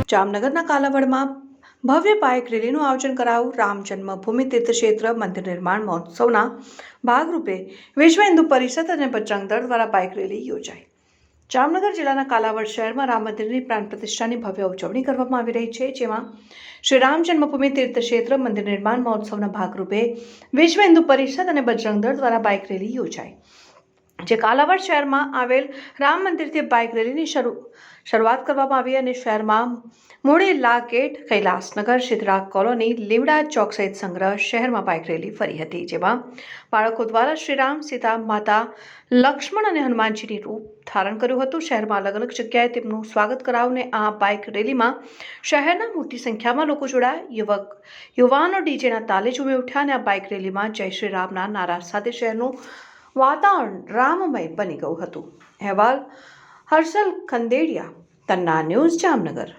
જામનગરના કાલાવડમાં ભવ્ય બાઇક રેલીનું આયોજન કરાયું। રામ જન્મભૂમિ તીર્થક્ષેત્ર મંદિર નિર્માણ મહોત્સવના ભાગરૂપે વિશ્વ હિન્દુ પરિષદ અને બજરંગ દળ દ્વારા બાઇક રેલી યોજાઈ। જામનગર જિલ્લાના કાલાવડ શહેરમાં રામ મંદિરની પ્રાણ પ્રતિષ્ઠાની ભવ્ય ઉજવણી કરવામાં આવી રહી છે, જેમાં શ્રી રામ જન્મભૂમિ તીર્થક્ષેત્ર મંદિર નિર્માણ મહોત્સવના ભાગરૂપે વિશ્વ હિન્દુ પરિષદ અને બજરંગ દળ દ્વારા બાઇક રેલી યોજાઈ, જે કાલાવડ શહેરમાં આવેલ રામ મંદિરથી બાઇક રેલીની શરૂઆત કરવામાં આવી અને શહેરમાં મોડેલા ગેટ, કૈલાસનગર, સિદ્ધરાજ કોલોની, લીવડા ચોક સહિત સંગ્રહ શહેરમાં બાઇક રેલી ફરી હતી, જેમાં બાળકો દ્વારા શ્રીરામ, સીતા માતા, લક્ષ્મણ અને હનુમાનજીની રૂપ ધારણ કર્યું હતું। શહેરમાં અલગ અલગ જગ્યાએ તેમનું સ્વાગત કરાવને આ બાઇક રેલીમાં શહેરના મોટી સંખ્યામાં લોકો જોડાયા। યુવાનો ડીજેના તાલે ઝૂમી ઉઠ્યા અને આ બાઇક રેલીમાં જય શ્રી રામના નારા સાથે શહેરનું વાતાવરણ રામમય બની ગયું હતું। અહેવાલ હર્ષલ ખંદેડિયા, તન્ના ન્યૂઝ, જામનગર।